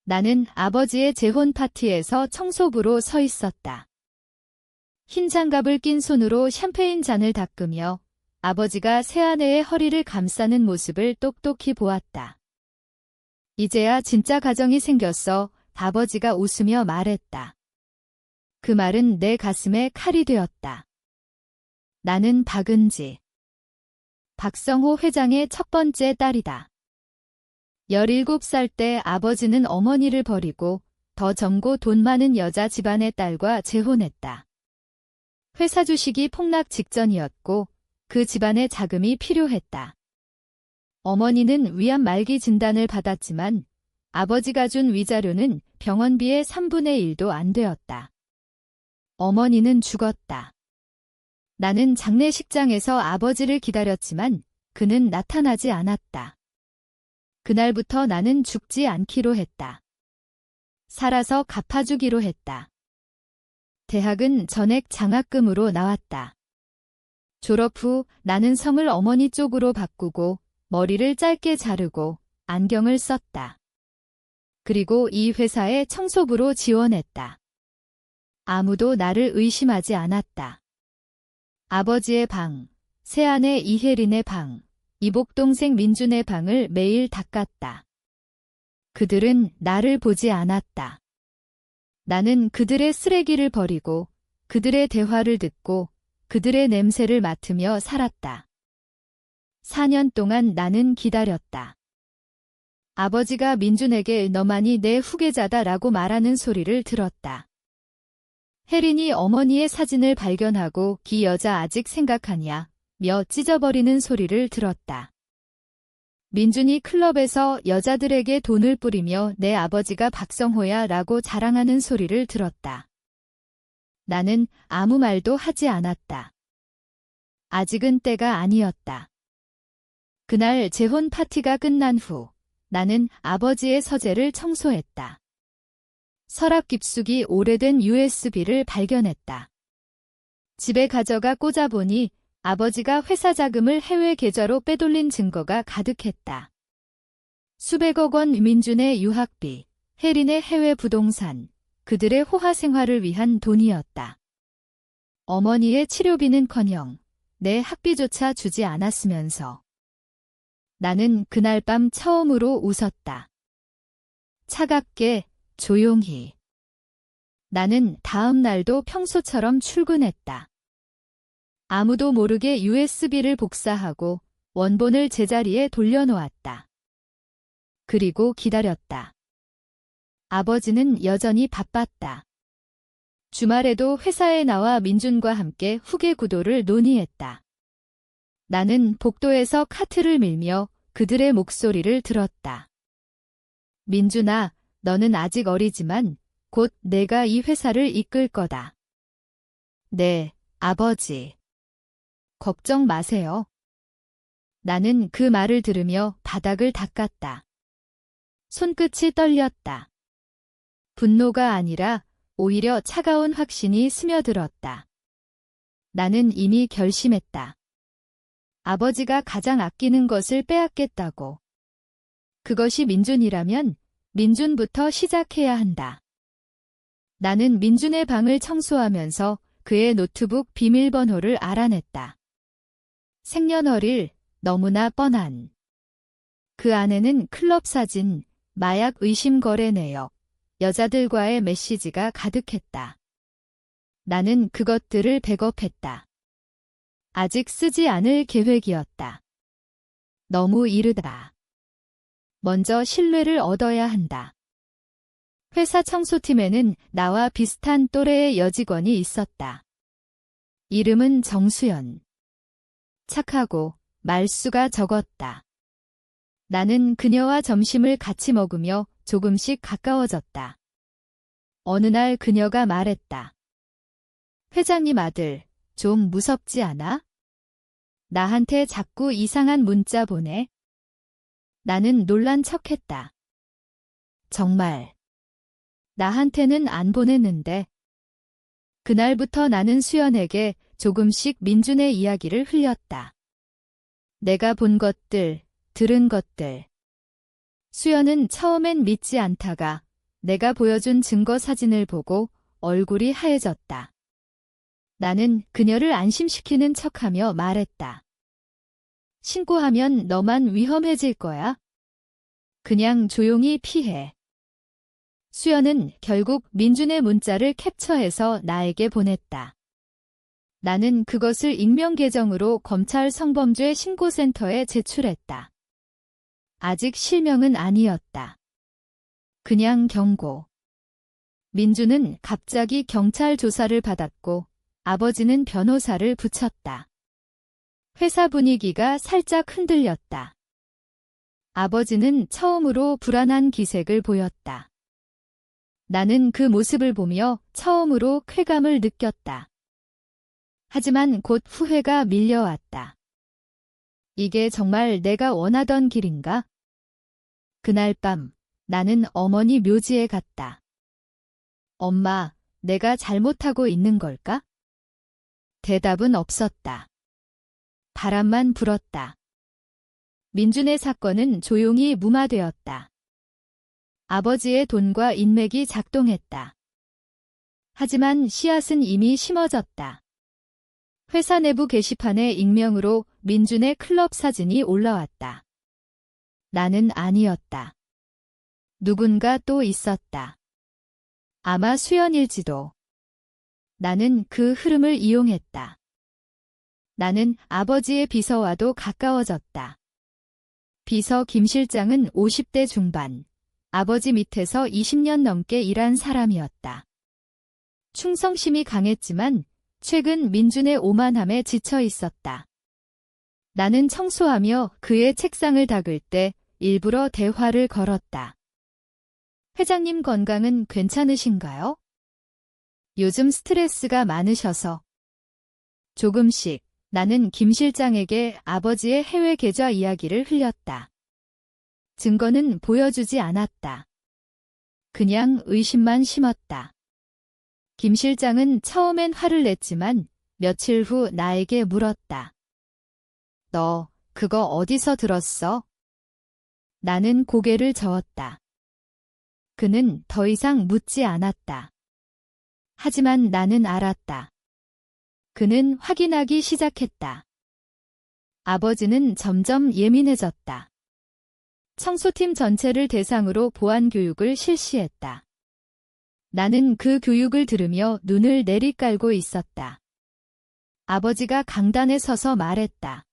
나는 아버지의 재혼 파티에서 청소부로 서 있었다. 흰 장갑을 낀 손으로 샴페인 잔을 닦으며 아버지가 새아내의 허리를 감싸는 모습을 똑똑히 보았다. 이제야 진짜 가정이 생겼어. 아버지가 웃으며 말했다. 그 말은 내 가슴에 칼이 되었다. 나는 박은지. 박성호 회장의 첫 번째 딸이다. 17살 때 아버지는 어머니를 버리고 더 젊고 돈 많은 여자 집안의 딸과 재혼했다. 회사 주식이 폭락 직전이었고 그 집안의 자금이 필요했다. 어머니는 위암 말기 진단을 받았지만 아버지가 준 위자료는 병원비의 3분의 1도 안 되었다. 어머니는 죽었다. 나는 장례식장에서 아버지를 기다렸지만 그는 나타나지 않았다. 그날부터 나는 죽지 않기로 했다. 살아서 갚아주기로 했다. 대학은 전액 장학금으로 나왔다. 졸업 후 나는 성을 어머니 쪽으로 바꾸고 머리를 짧게 자르고 안경을 썼다. 그리고 이 회사에 청소부로 지원했다. 아무도 나를 의심하지 않았다. 아버지의 방, 새아내 이혜린의 방, 이복동생 민준의 방을 매일 닦았다. 그들은 나를 보지 않았다. 나는 그들의 쓰레기를 버리고 그들의 대화를 듣고 그들의 냄새를 맡으며 살았다. 4년 동안 나는 기다렸다. 아버지가 민준에게 너만이 내 후계자다라고 말하는 소리를 들었다. 혜린이 어머니의 사진을 발견하고 이 여자 아직 생각하냐 며 찢어버리는 소리를 들었다. 민준이 클럽에서 여자들에게 돈을 뿌리며 내 아버지가 박성호야 라고 자랑하는 소리를 들었다. 나는 아무 말도 하지 않았다. 아직은 때가 아니었다. 그날 재혼 파티가 끝난 후 나는 아버지의 서재를 청소했다. 서랍 깊숙이 오래된 USB를 발견했다. 집에 가져가 꽂아보니 아버지가 회사 자금을 해외 계좌로 빼돌린 증거가 가득했다. 수백억 원 민준의 유학비, 혜린의 해외 부동산, 그들의 호화 생활을 위한 돈이었다. 어머니의 치료비는커녕 내 학비조차 주지 않았으면서. 나는 그날 밤 처음으로 웃었다. 차갑게, 조용히. 나는 다음 날도 평소처럼 출근했다. 아무도 모르게 USB를 복사하고 원본을 제자리에 돌려놓았다. 그리고 기다렸다. 아버지는 여전히 바빴다. 주말에도 회사에 나와 민준과 함께 후계 구도를 논의했다. 나는 복도에서 카트를 밀며 그들의 목소리를 들었다. 민준아, 너는 아직 어리지만 곧 내가 이 회사를 이끌 거다. 네, 아버지. 걱정 마세요. 나는 그 말을 들으며 바닥을 닦았다. 손끝이 떨렸다. 분노가 아니라 오히려 차가운 확신이 스며들었다. 나는 이미 결심했다. 아버지가 가장 아끼는 것을 빼앗겠다고. 그것이 민준이라면 민준부터 시작해야 한다. 나는 민준의 방을 청소하면서 그의 노트북 비밀번호를 알아냈다. 생년월일, 너무나 뻔한. 그 안에는 클럽 사진, 마약 의심 거래 내역, 여자들과의 메시지가 가득했다. 나는 그것들을 백업했다. 아직 쓰지 않을 계획이었다. 너무 이르다. 먼저 신뢰를 얻어야 한다. 회사 청소팀에는 나와 비슷한 또래의 여직원이 있었다. 이름은 정수연. 착하고 말수가 적었다. 나는 그녀와 점심을 같이 먹으며 조금씩 가까워졌다. 어느 날 그녀가 말했다. 회장님 아들, 좀 무섭지 않아? 나한테 자꾸 이상한 문자 보내. 나는 놀란 척했다. 정말. 나한테는 안 보냈는데. 그날부터 나는 수연에게 조금씩 민준의 이야기를 흘렸다. 내가 본 것들, 들은 것들. 수연은 처음엔 믿지 않다가 내가 보여준 증거 사진을 보고 얼굴이 하얘졌다. 나는 그녀를 안심시키는 척하며 말했다. 신고하면 너만 위험해질 거야. 그냥 조용히 피해. 수연은 결국 민준의 문자를 캡처해서 나에게 보냈다. 나는 그것을 익명 계정으로 검찰 성범죄 신고센터에 제출했다. 아직 실명은 아니었다. 그냥 경고. 민준은 갑자기 경찰 조사를 받았고 아버지는 변호사를 붙였다. 회사 분위기가 살짝 흔들렸다. 아버지는 처음으로 불안한 기색을 보였다. 나는 그 모습을 보며 처음으로 쾌감을 느꼈다. 하지만 곧 후회가 밀려왔다. 이게 정말 내가 원하던 길인가? 그날 밤 나는 어머니 묘지에 갔다. 엄마, 내가 잘못하고 있는 걸까? 대답은 없었다. 바람만 불었다. 민준의 사건은 조용히 무마되었다. 아버지의 돈과 인맥이 작동했다. 하지만 씨앗은 이미 심어졌다. 회사 내부 게시판에 익명으로 민준의 클럽 사진이 올라왔다. 나는 아니었다. 누군가 또 있었다. 아마 수연일지도. 나는 그 흐름을 이용했다. 나는 아버지의 비서와도 가까워졌다. 비서 김 실장은 50대 중반, 아버지 밑에서 20년 넘게 일한 사람이었다. 충성심이 강했지만 최근 민준의 오만함에 지쳐 있었다. 나는 청소하며 그의 책상을 닦을 때 일부러 대화를 걸었다. 회장님 건강은 괜찮으신가요? 요즘 스트레스가 많으셔서. 조금씩 나는 김 실장에게 아버지의 해외 계좌 이야기를 흘렸다. 증거는 보여주지 않았다. 그냥 의심만 심었다. 김 실장은 처음엔 화를 냈지만 며칠 후 나에게 물었다. 너 그거 어디서 들었어? 나는 고개를 저었다. 그는 더 이상 묻지 않았다. 하지만 나는 알았다. 그는 확인하기 시작했다. 아버지는 점점 예민해졌다. 청소팀 전체를 대상으로 보안 교육을 실시했다. 나는 그 교육을 들으며 눈을 내리깔고 있었다. 아버지가 강단에 서서 말했다.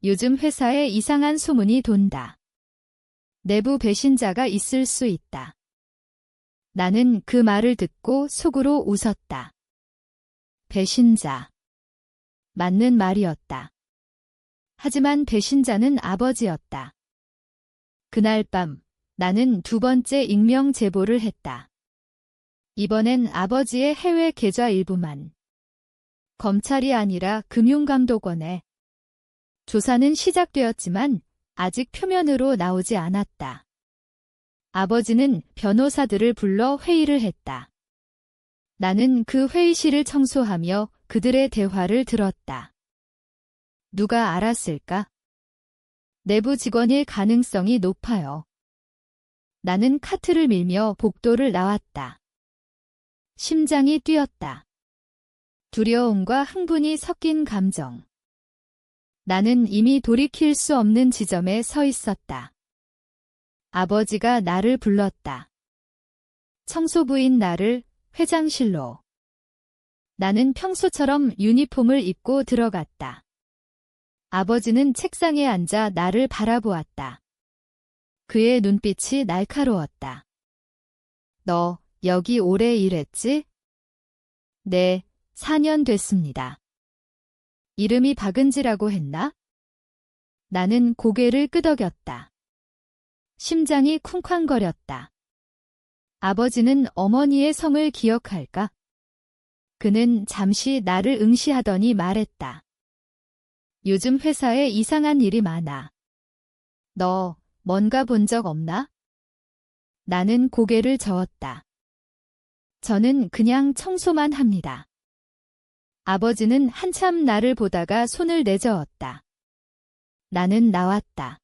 요즘 회사에 이상한 소문이 돈다. 내부 배신자가 있을 수 있다. 나는 그 말을 듣고 속으로 웃었다. 배신자. 맞는 말이었다. 하지만 배신자는 아버지였다. 그날 밤 나는 두 번째 익명 제보를 했다. 이번엔 아버지의 해외 계좌 일부만. 검찰이 아니라 금융감독원에. 조사는 시작되었지만 아직 표면으로 나오지 않았다. 아버지는 변호사들을 불러 회의를 했다. 나는 그 회의실을 청소하며 그들의 대화를 들었다. 누가 알았을까? 내부 직원일 가능성이 높아요. 나는 카트를 밀며 복도를 나왔다. 심장이 뛰었다. 두려움과 흥분이 섞인 감정. 나는 이미 돌이킬 수 없는 지점에 서 있었다. 아버지가 나를 불렀다. 청소부인 나를 회장실로. 나는 평소처럼 유니폼을 입고 들어갔다. 아버지는 책상에 앉아 나를 바라보았다. 그의 눈빛이 날카로웠다. 너 여기 오래 일했지? 네, 4년 됐습니다. 이름이 박은지라고 했나? 나는 고개를 끄덕였다. 심장이 쿵쾅거렸다. 아버지는 어머니의 성을 기억할까? 그는 잠시 나를 응시하더니 말했다. 요즘 회사에 이상한 일이 많아. 너 뭔가 본 적 없나? 나는 고개를 저었다. 저는 그냥 청소만 합니다. 아버지는 한참 나를 보다가 손을 내저었다. 나는 나왔다.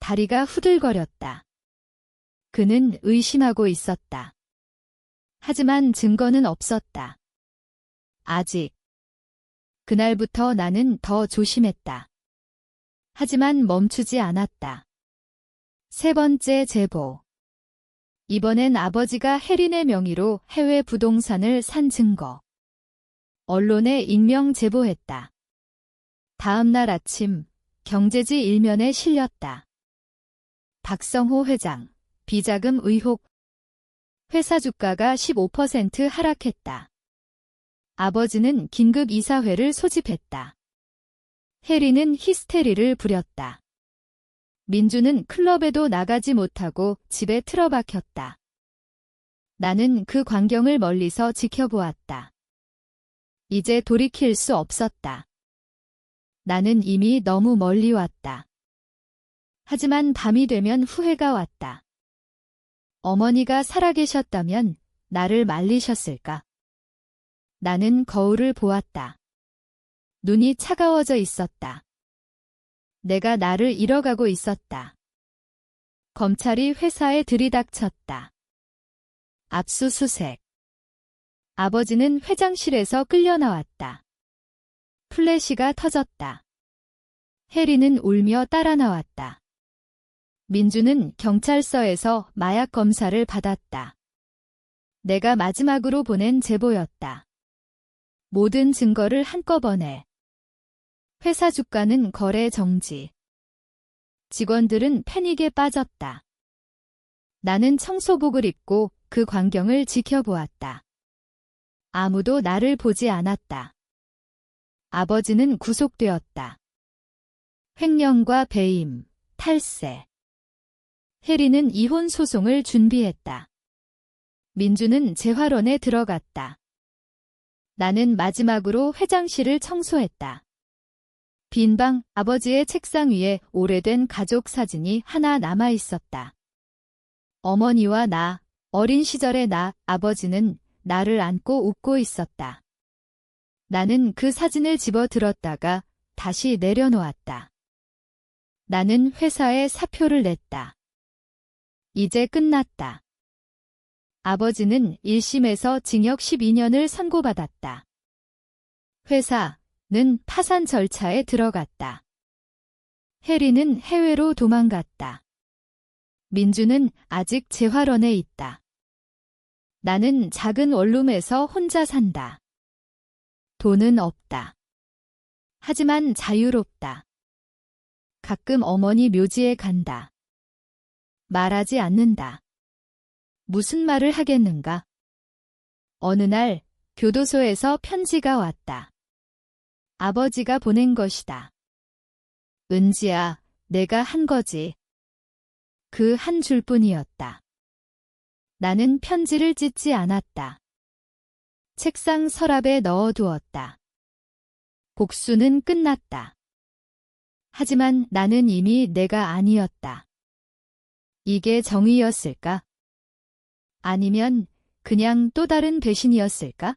다리가 후들거렸다. 그는 의심하고 있었다. 하지만 증거는 없었다. 아직. 그날부터 나는 더 조심했다. 하지만 멈추지 않았다. 세 번째 제보. 이번엔 아버지가 혜린의 명의로 해외 부동산을 산 증거. 언론에 익명 제보했다. 다음 날 아침 경제지 일면에 실렸다. 박성호 회장, 비자금 의혹. 회사 주가가 15% 하락했다. 아버지는 긴급 이사회를 소집했다. 혜리는 히스테리를 부렸다. 민주는 클럽에도 나가지 못하고 집에 틀어박혔다. 나는 그 광경을 멀리서 지켜보았다. 이제 돌이킬 수 없었다. 나는 이미 너무 멀리 왔다. 하지만 밤이 되면 후회가 왔다. 어머니가 살아계셨다면 나를 말리셨을까? 나는 거울을 보았다. 눈이 차가워져 있었다. 내가 나를 잃어가고 있었다. 검찰이 회사에 들이닥쳤다. 압수수색. 아버지는 회장실에서 끌려나왔다. 플래시가 터졌다. 혜리는 울며 따라 나왔다. 민주는 경찰서에서 마약 검사를 받았다. 내가 마지막으로 보낸 제보였다. 모든 증거를 한꺼번에. 회사 주가는 거래 정지. 직원들은 패닉에 빠졌다. 나는 청소복을 입고 그 광경을 지켜보았다. 아무도 나를 보지 않았다. 아버지는 구속되었다. 횡령과 배임, 탈세. 혜리는 이혼 소송을 준비했다. 민주는 재활원에 들어갔다. 나는 마지막으로 회장실을 청소했다. 빈 방, 아버지의 책상 위에 오래된 가족 사진이 하나 남아 있었다. 어머니와 나, 어린 시절의 나, 아버지는 나를 안고 웃고 있었다. 나는 그 사진을 집어 들었다가 다시 내려놓았다. 나는 회사에 사표를 냈다. 이제 끝났다. 아버지는 1심에서 징역 12년을 선고받았다. 회사는 파산 절차에 들어갔다. 혜리는 해외로 도망갔다. 민주는 아직 재활원에 있다. 나는 작은 원룸에서 혼자 산다. 돈은 없다. 하지만 자유롭다. 가끔 어머니 묘지에 간다. 말하지 않는다. 무슨 말을 하겠는가? 어느 날 교도소에서 편지가 왔다. 아버지가 보낸 것이다. 은지야, 내가 한 거지. 그 한 줄뿐이었다. 나는 편지를 찢지 않았다. 책상 서랍에 넣어두었다. 복수는 끝났다. 하지만 나는 이미 내가 아니었다. 이게 정의였을까? 아니면 그냥 또 다른 배신이었을까?